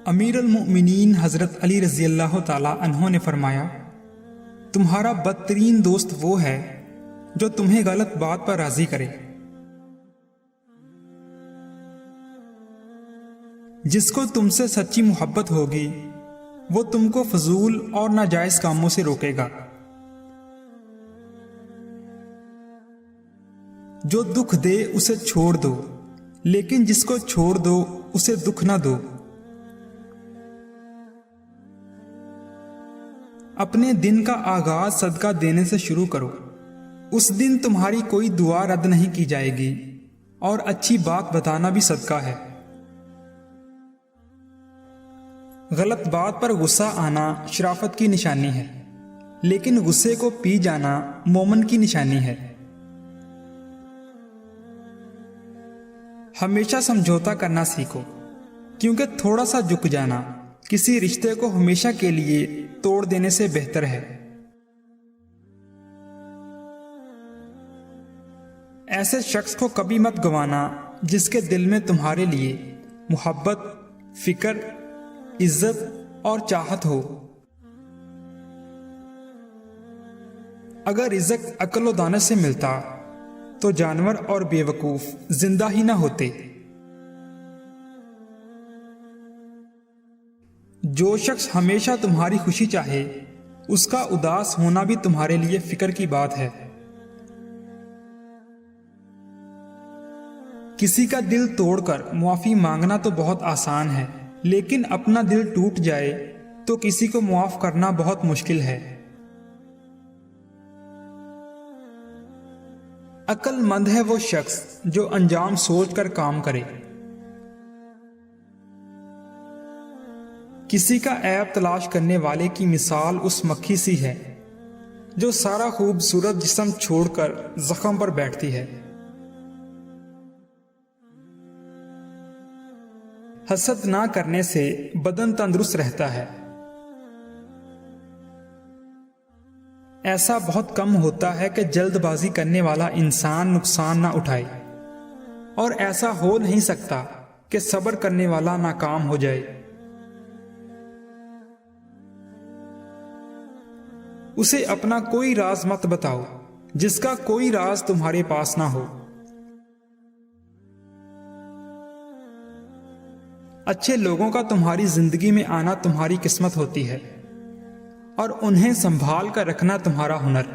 امیر المؤمنین حضرت علی رضی اللہ تعالی عنہ نے فرمایا، تمہارا بدترین دوست وہ ہے جو تمہیں غلط بات پر راضی کرے، جس کو تم سے سچی محبت ہوگی وہ تم کو فضول اور ناجائز کاموں سے روکے گا، جو دکھ دے اسے چھوڑ دو لیکن جس کو چھوڑ دو اسے دکھ نہ دو، اپنے دن کا آغاز صدقہ دینے سے شروع کرو، اس دن تمہاری کوئی دعا رد نہیں کی جائے گی، اور اچھی بات بتانا بھی صدقہ ہے۔ غلط بات پر غصہ آنا شرافت کی نشانی ہے، لیکن غصے کو پی جانا مومن کی نشانی ہے۔ ہمیشہ سمجھوتا کرنا سیکھو، کیونکہ تھوڑا سا جھک جانا کسی رشتے کو ہمیشہ کے لیے توڑ دینے سے بہتر ہے۔ ایسے شخص کو کبھی مت گوانا جس کے دل میں تمہارے لیے محبت، فکر، عزت اور چاہت ہو۔ اگر رزق عقل و دانش سے ملتا تو جانور اور بے وقوف زندہ ہی نہ ہوتے۔ جو شخص ہمیشہ تمہاری خوشی چاہے اس کا اداس ہونا بھی تمہارے لیے فکر کی بات ہے۔ کسی کا دل توڑ کر معافی مانگنا تو بہت آسان ہے، لیکن اپنا دل ٹوٹ جائے تو کسی کو معاف کرنا بہت مشکل ہے۔ عقل مند ہے وہ شخص جو انجام سوچ کر کام کرے۔ کسی کا عیب تلاش کرنے والے کی مثال اس مکھی سی ہے جو سارا خوبصورت جسم چھوڑ کر زخم پر بیٹھتی ہے۔ حسد نہ کرنے سے بدن تندرست رہتا ہے۔ ایسا بہت کم ہوتا ہے کہ جلد بازی کرنے والا انسان نقصان نہ اٹھائے، اور ایسا ہو نہیں سکتا کہ صبر کرنے والا ناکام ہو جائے۔ اسے اپنا کوئی راز مت بتاؤ جس کا کوئی راز تمہارے پاس نہ ہو۔ اچھے لوگوں کا تمہاری زندگی میں آنا تمہاری قسمت ہوتی ہے، اور انہیں سنبھال کر رکھنا تمہارا ہنر۔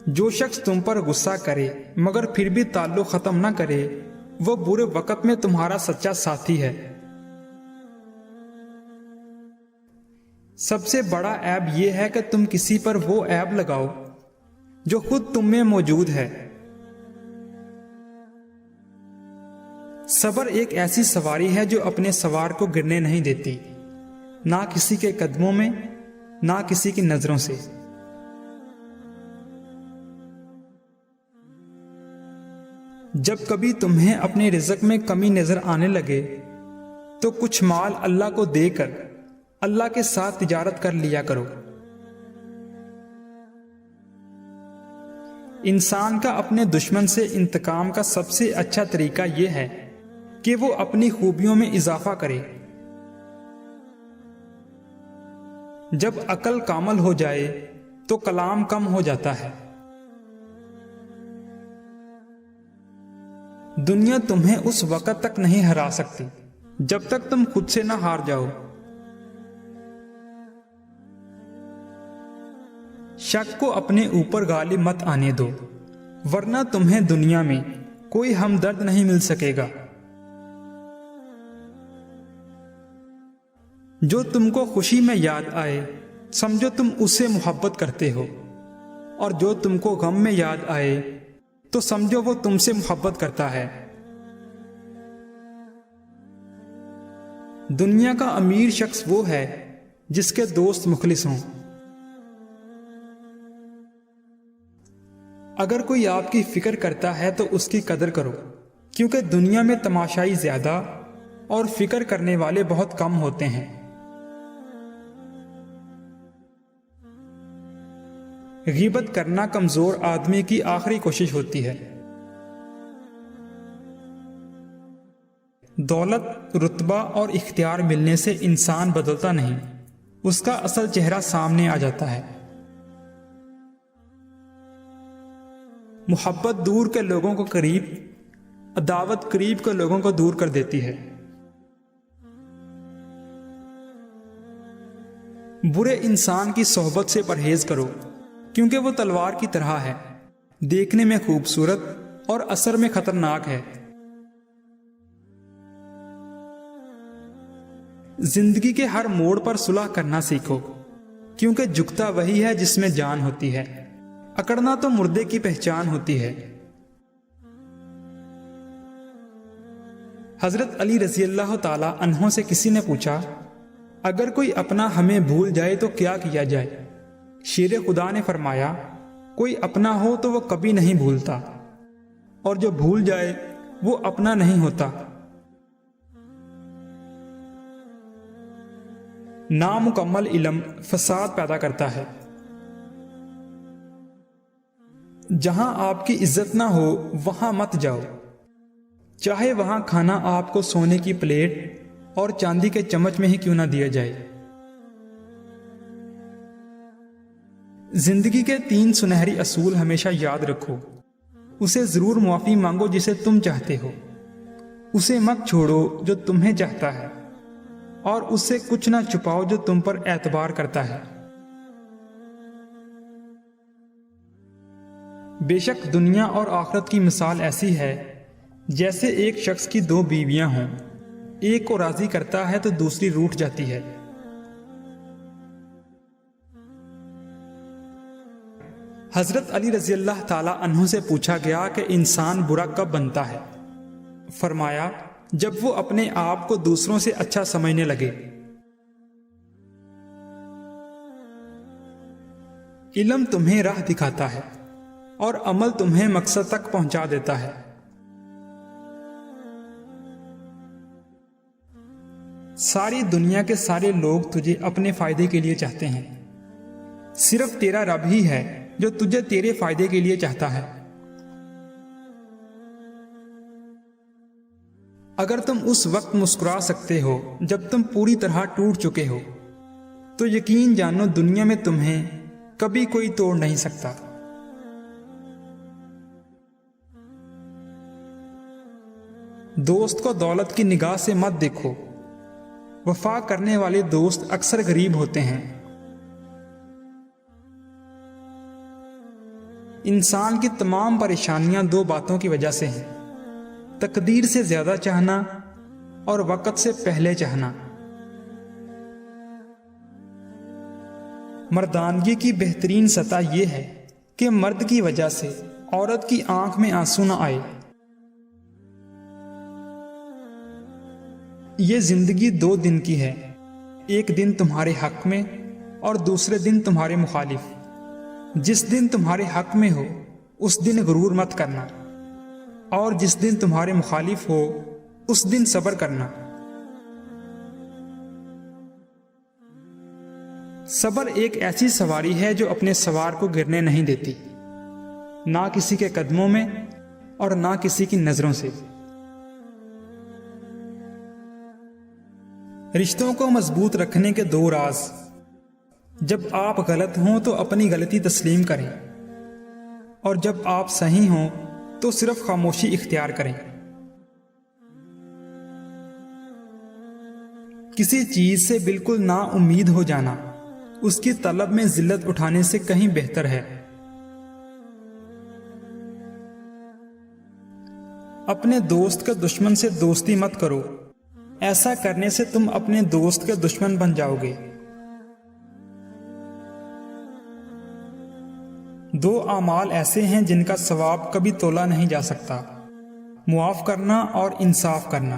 جو شخص تم پر غصہ کرے مگر پھر بھی تعلق ختم نہ کرے وہ برے وقت میں تمہارا سچا ساتھی ہے۔ سب سے بڑا عیب یہ ہے کہ تم کسی پر وہ عیب لگاؤ جو خود تم میں موجود ہے۔ صبر ایک ایسی سواری ہے جو اپنے سوار کو گرنے نہیں دیتی، نہ کسی کے قدموں میں، نہ کسی کی نظروں سے۔ جب کبھی تمہیں اپنے رزق میں کمی نظر آنے لگے تو کچھ مال اللہ کو دے کر اللہ کے ساتھ تجارت کر لیا کرو۔ انسان کا اپنے دشمن سے انتقام کا سب سے اچھا طریقہ یہ ہے کہ وہ اپنی خوبیوں میں اضافہ کرے۔ جب عقل کامل ہو جائے تو کلام کم ہو جاتا ہے۔ دنیا تمہیں اس وقت تک نہیں ہرا سکتی جب تک تم خود سے نہ ہار جاؤ۔ شک کو اپنے اوپر غالب مت آنے دو، ورنہ تمہیں دنیا میں کوئی ہمدرد نہیں مل سکے گا۔ جو تم کو خوشی میں یاد آئے سمجھو تم اس سے محبت کرتے ہو، اور جو تم کو غم میں یاد آئے تو سمجھو وہ تم سے محبت کرتا ہے۔ دنیا کا امیر شخص وہ ہے جس کے دوست مخلص ہوں۔ اگر کوئی آپ کی فکر کرتا ہے تو اس کی قدر کرو، کیونکہ دنیا میں تماشائی زیادہ اور فکر کرنے والے بہت کم ہوتے ہیں۔ غیبت کرنا کمزور آدمی کی آخری کوشش ہوتی ہے۔ दौलत, रुतबा और इख्तियार मिलने से इंसान बदलता नहीं, उसका असल चेहरा सामने आ जाता है। मोहब्बत दूर के लोगों को करीब, अदावत करीब के लोगों को दूर कर देती है। बुरे इंसान की सोहबत से परहेज करो, क्योंकि वो तलवार की तरह है, देखने में खूबसूरत और असर में खतरनाक है। जिंदगी के हर मोड़ पर सुलह करना सीखो, क्योंकि झुकता वही है जिसमें जान होती है, अकड़ना तो मुर्दे की पहचान होती है। हजरत अली रजी अल्लाह ताला अन्हों से किसी ने पूछा, अगर कोई अपना हमें भूल जाए तो क्या किया जाए? शेर खुदा ने फरमाया, कोई अपना हो तो वो कभी नहीं भूलता, और जो भूल जाए वो अपना नहीं होता। नामुकम्मल इल्म फसाद पैदा करता है। जहां आपकी इज्जत ना हो वहां मत जाओ, चाहे वहां खाना आपको सोने की प्लेट और चांदी के चम्मच में ही क्यों ना दिया जाए। जिंदगी के 3 सुनहरी असूल हमेशा याद रखो। उसे जरूर मुआफी मांगो जिसे तुम चाहते हो, उसे मत छोड़ो जो तुम्हें चाहता है, और उससे कुछ ना छुपाओ जो तुम पर एतबार करता है। बेशक दुनिया और आखिरत की मिसाल ऐसी है जैसे एक शख्स की 2 बीवियां हों, एक को राजी करता है तो दूसरी रूठ जाती है। हजरत अली रजी अल्लाह ताला अन्हु से पूछा गया कि इंसान बुरा कब बनता है? फरमाया, जब वो अपने आप को दूसरों से अच्छा समझने लगे। इल्म तुम्हें राह दिखाता है और अमल तुम्हें मकसद तक पहुंचा देता है। सारी दुनिया के सारे लोग तुझे अपने फायदे के लिए चाहते हैं, सिर्फ तेरा रब ही है जो तुझे तेरे फायदे के लिए चाहता है। अगर तुम उस वक्त मुस्कुरा सकते हो जब तुम पूरी तरह टूट चुके हो, तो यकीन जानो दुनिया में तुम्हें कभी कोई तोड़ नहीं सकता। दोस्त को दौलत की निगाह से मत देखो, वफा करने वाले दोस्त अक्सर गरीब होते हैं। इंसान की तमाम परेशानियां 2 बातों की वजह से हैं, तकदीर से ज्यादा चाहना और वक्त से पहले चाहना। मर्दानगी की बेहतरीन सतह यह है कि मर्द की वजह से औरत की आंख में आंसू न आए। ये जिंदगी 2 दिन की है, एक दिन तुम्हारे हक में और दूसरे दिन तुम्हारे मुखालिफ। जिस दिन तुम्हारे हक में हो उस दिन गुरूर मत करना, और जिस दिन तुम्हारे मुखालिफ हो उस दिन सब्र करना। सब्र एक ऐसी सवारी है जो अपने सवार को गिरने नहीं देती, ना किसी के कदमों में और ना किसी की नजरों से। रिश्तों को मजबूत रखने के 2 राज। जब आप गलत हों तो अपनी गलती तस्लीम करें, और जब आप सही हों तो सिर्फ खामोशी इख्तियार करें। किसी चीज से बिल्कुल ना उम्मीद हो जाना उसकी तलब में जिल्लत उठाने से कहीं बेहतर है। अपने दोस्त के दुश्मन से दोस्ती मत करो, ऐसा करने से तुम अपने दोस्त के दुश्मन बन जाओगे। 2 आमाल ऐसे हैं जिनका सवाब कभी तोला नहीं जा सकता, मुआफ करना और इंसाफ करना।